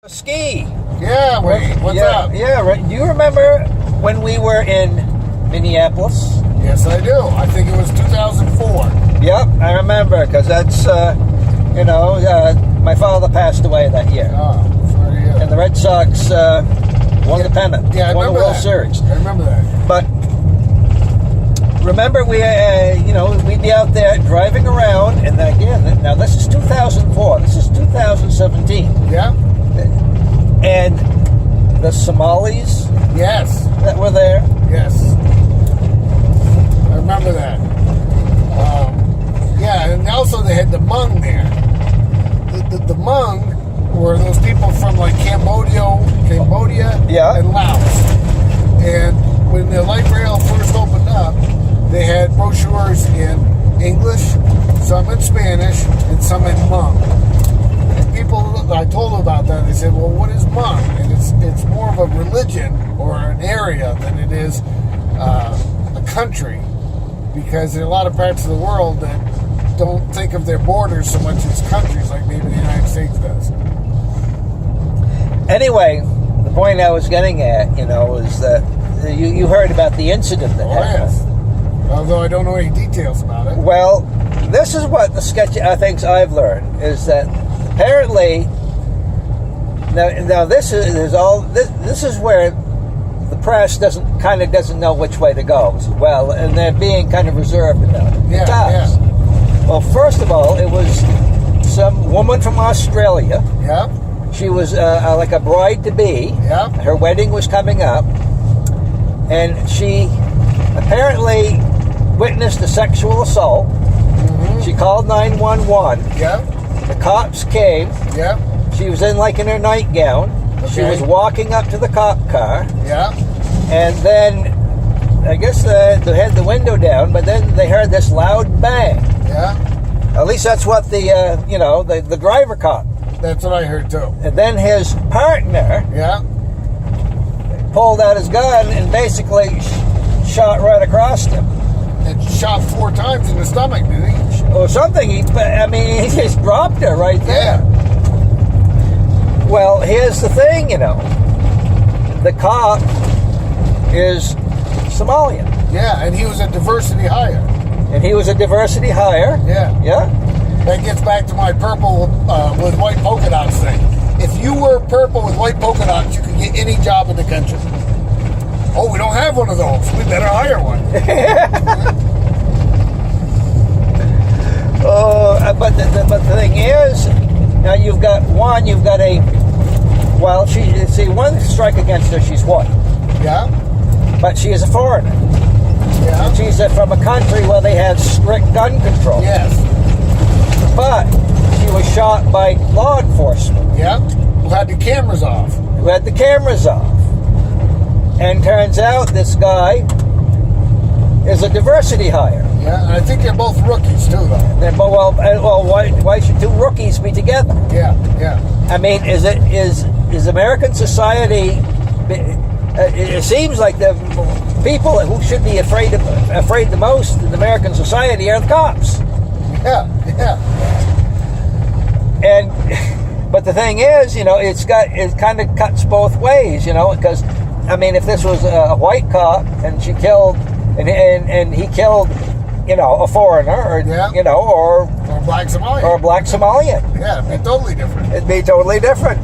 Ski. Yeah, what's up? Yeah, right. Do you remember when we were in Minneapolis? Yes, I do. I think it was 2004. Yep, I remember, because that's, my father passed away that year. Oh, sorry to hear that. And the Red Sox won the pennant, Yeah, I won the remember World that. Series. I remember that. But remember, we'd be out there driving around, and again, now this is 2004, this is 2017. Yeah? And the Somalis Yes. that were there. Yes. I remember that. Yeah, and also they had the Hmong there. The Hmong were those people from like Cambodia, Yeah. and Laos. And when the light rail first opened up, they had brochures in English, some in Spanish, and some in Hmong. And people, I told them about that. They said, "Well, what is Hmong?" And it's more of a religion or an area than it is a country, because there are a lot of parts of the world that don't think of their borders so much as countries, like maybe the United States does. Anyway, the point I was getting at, is that you heard about the incident that happened. Yes. Although I don't know any details about it. Well, this is what the sketchy things I've learned is that apparently now this is where the press doesn't know which way to go as well, and they're being kind of reserved about it. Yeah, Because, well, first of all, it was some woman from Australia. Yep. She was like a bride-to-be. Yep. Her wedding was coming up, and she apparently witnessed a sexual assault. Mm-hmm. She called 911. Yep. The cops came. Yep. She was in like in her nightgown. She Okay. was walking up to the cop car, Yep. and then I guess they had the window down, but then they heard this loud bang. Yeah. At least that's what the driver caught. That's what I heard too. And then his partner Yeah. pulled out his gun and basically shot right across him. And shot 4 times in the stomach, did he? Or something. He just dropped her right there. Yeah. Well, here's the thing, the cop is Somalian, Yeah, and he was a diversity hire. and he was a diversity hire. Yeah. Yeah. That gets back to my purple with white polka dots thing. If you were purple with white polka dots, you could get any job in the country. Oh, we don't have one of those. We better hire one. But the thing is, now you've got one strike against her. She's white, Yeah. but she is a foreigner. Yeah. She's from a country where they have strict gun control. Yes. But she was shot by law enforcement Yeah. Who had the cameras off. who had the cameras off. And turns out this guy is a diversity hire. Yeah. And I think they're both rookies too, though. Why should two rookies be together? Yeah. Yeah. I mean, is American society? It seems like the people who should be afraid the most in American society are the cops. Yeah. Yeah. But the thing is, it kind of cuts both ways, because if this was a white cop and she killed and he killed, a foreigner or Yeah. or Or black Somalian. or a black Somalian, Yeah, it'd be totally different. it'd be totally different.